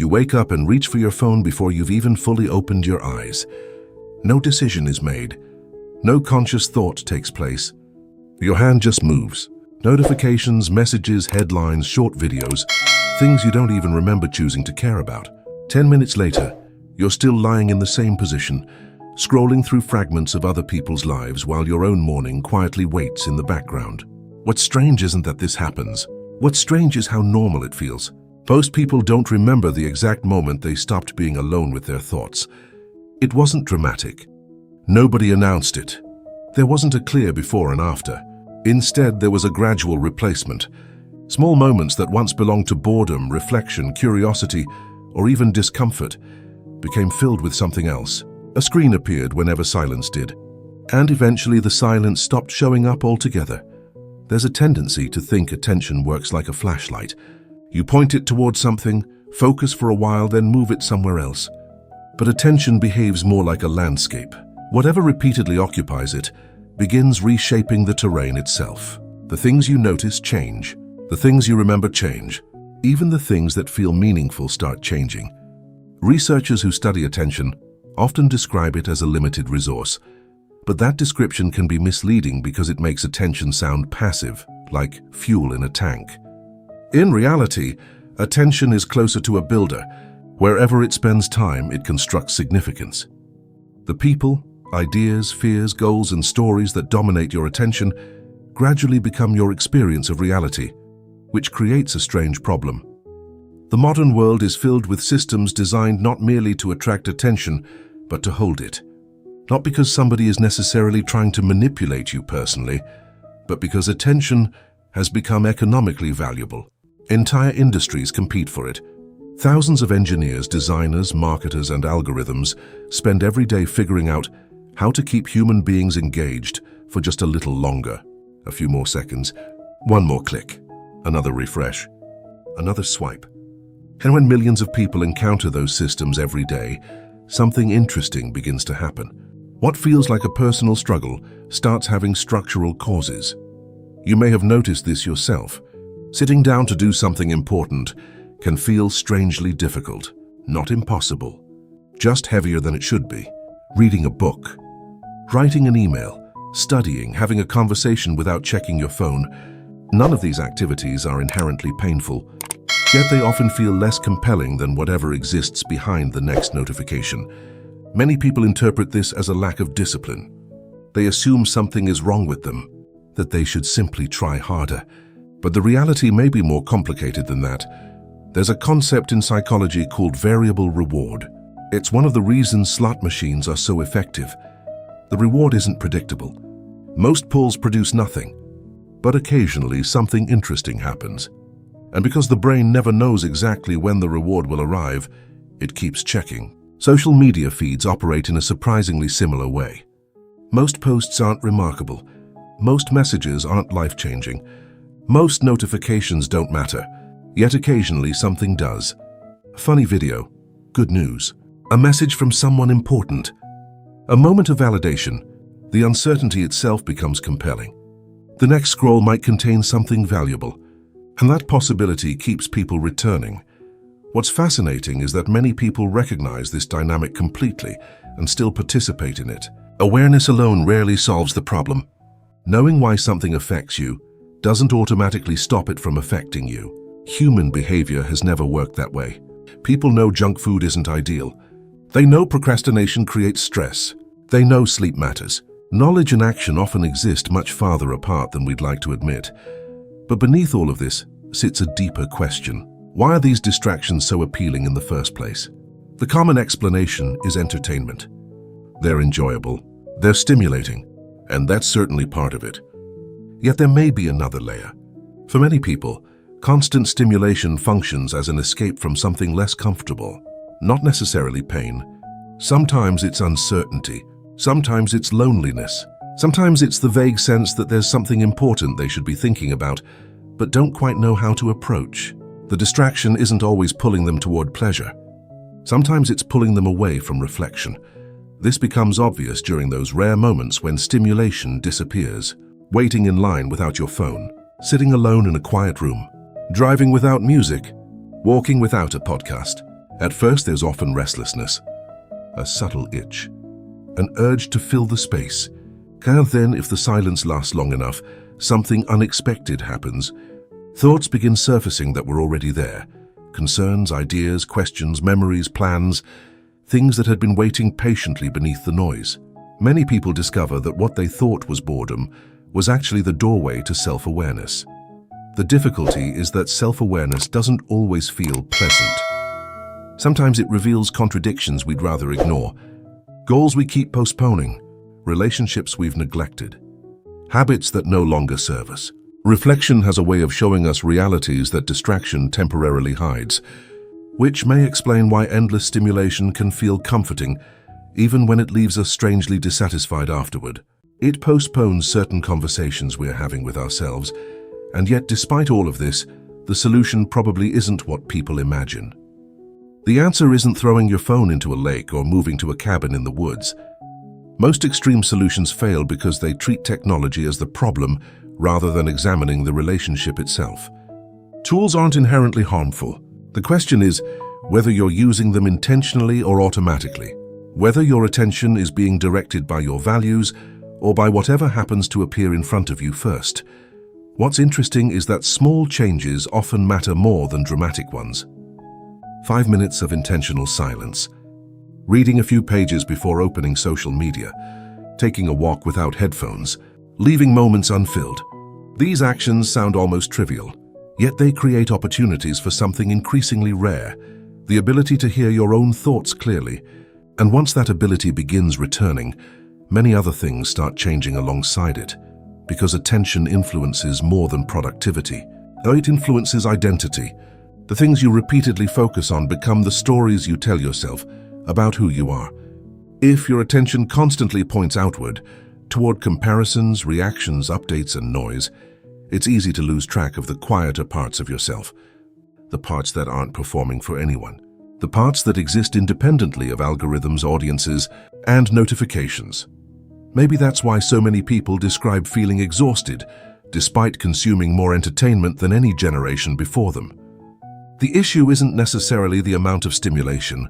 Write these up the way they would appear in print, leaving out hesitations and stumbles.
You wake up and reach for your phone before you've even fully opened your eyes. No decision is made. No conscious thought takes place. Your hand just moves. Notifications, messages, headlines, short videos, things you don't even remember choosing to care about. 10 minutes later, you're still lying in the same position, scrolling through fragments of other people's lives while your own morning quietly waits in the background. What's strange isn't that this happens. What's strange is how normal it feels. Most people don't remember the exact moment they stopped being alone with their thoughts. It wasn't dramatic. Nobody announced it. There wasn't a clear before and after. Instead, there was a gradual replacement. Small moments that once belonged to boredom, reflection, curiosity, or even discomfort became filled with something else. A screen appeared whenever silence did. And eventually the silence stopped showing up altogether. There's a tendency to think attention works like a flashlight. You point it towards something, focus for a while, then move it somewhere else. But attention behaves more like a landscape. Whatever repeatedly occupies it begins reshaping the terrain itself. The things you notice change. The things you remember change. Even the things that feel meaningful start changing. Researchers who study attention often describe it as a limited resource. But that description can be misleading because it makes attention sound passive, like fuel in a tank. In reality, attention is closer to a builder. Wherever it spends time, it constructs significance. The people, ideas, fears, goals, and stories that dominate your attention gradually become your experience of reality, which creates a strange problem. The modern world is filled with systems designed not merely to attract attention, but to hold it. Not because somebody is necessarily trying to manipulate you personally, but because attention has become economically valuable. Entire industries compete for it. Thousands of engineers, designers, marketers, and algorithms spend every day figuring out how to keep human beings engaged for just a little longer. A few more seconds, one more click, another refresh, another swipe. And when millions of people encounter those systems every day, something interesting begins to happen. What feels like a personal struggle starts having structural causes. You may have noticed this yourself. Sitting down to do something important can feel strangely difficult, not impossible, just heavier than it should be. Reading a book, writing an email, studying, having a conversation without checking your phone. None of these activities are inherently painful, yet they often feel less compelling than whatever exists behind the next notification. Many people interpret this as a lack of discipline. They assume something is wrong with them, that they should simply try harder. But the reality may be more complicated than that. There's a concept in psychology called variable reward. It's one of the reasons slot machines are so effective. The reward isn't predictable. Most pulls produce nothing, but occasionally something interesting happens. And because the brain never knows exactly when the reward will arrive, it keeps checking. Social media feeds operate in a surprisingly similar way. Most posts aren't remarkable. Most messages aren't life-changing. Most notifications don't matter, yet occasionally something does. A funny video, good news, a message from someone important, a moment of validation. The uncertainty itself becomes compelling. The next scroll might contain something valuable, and that possibility keeps people returning. What's fascinating is that many people recognize this dynamic completely and still participate in it. Awareness alone rarely solves the problem. Knowing why something affects you doesn't automatically stop it from affecting you. Human behavior has never worked that way. People know junk food isn't ideal. They know procrastination creates stress. They know sleep matters. Knowledge and action often exist much farther apart than we'd like to admit. But beneath all of this sits a deeper question. Why are these distractions so appealing in the first place? The common explanation is entertainment. They're enjoyable, they're stimulating, and that's certainly part of it. Yet there may be another layer. For many people, constant stimulation functions as an escape from something less comfortable, not necessarily pain. Sometimes it's uncertainty, sometimes it's loneliness, sometimes it's the vague sense that there's something important they should be thinking about, but don't quite know how to approach. The distraction isn't always pulling them toward pleasure. Sometimes it's pulling them away from reflection. This becomes obvious during those rare moments when stimulation disappears. Waiting in line without your phone, sitting alone in a quiet room, driving without music, walking without a podcast. At first, there's often restlessness, a subtle itch, an urge to fill the space. And then, if the silence lasts long enough, something unexpected happens. Thoughts begin surfacing that were already there. Concerns, ideas, questions, memories, plans, things that had been waiting patiently beneath the noise. Many people discover that what they thought was boredom was actually the doorway to self-awareness. The difficulty is that self-awareness doesn't always feel pleasant. Sometimes it reveals contradictions we'd rather ignore, goals we keep postponing, relationships we've neglected, habits that no longer serve us. Reflection has a way of showing us realities that distraction temporarily hides, which may explain why endless stimulation can feel comforting, even when it leaves us strangely dissatisfied afterward. It postpones certain conversations we're having with ourselves, and yet despite all of this, the solution probably isn't what people imagine. The answer isn't throwing your phone into a lake or moving to a cabin in the woods. Most extreme solutions fail because they treat technology as the problem rather than examining the relationship itself. Tools aren't inherently harmful. The question is whether you're using them intentionally or automatically, whether your attention is being directed by your values or by whatever happens to appear in front of you first. What's interesting is that small changes often matter more than dramatic ones. 5 minutes of intentional silence, reading a few pages before opening social media, taking a walk without headphones, leaving moments unfilled. These actions sound almost trivial, yet they create opportunities for something increasingly rare, the ability to hear your own thoughts clearly. And once that ability begins returning, many other things start changing alongside it, because attention influences more than productivity. It influences identity. The things you repeatedly focus on become the stories you tell yourself about who you are. If your attention constantly points outward, toward comparisons, reactions, updates, and noise, it's easy to lose track of the quieter parts of yourself, the parts that aren't performing for anyone, the parts that exist independently of algorithms, audiences, and notifications. Maybe that's why so many people describe feeling exhausted, despite consuming more entertainment than any generation before them. The issue isn't necessarily the amount of stimulation,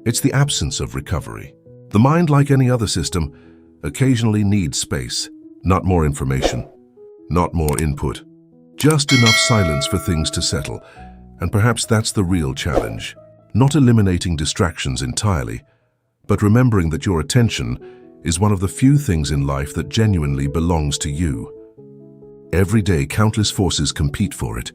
it's the absence of recovery. The mind, like any other system, occasionally needs space, not more information, not more input, just enough silence for things to settle. And perhaps that's the real challenge, not eliminating distractions entirely, but remembering that your attention is one of the few things in life that genuinely belongs to you. Every day, countless forces compete for it,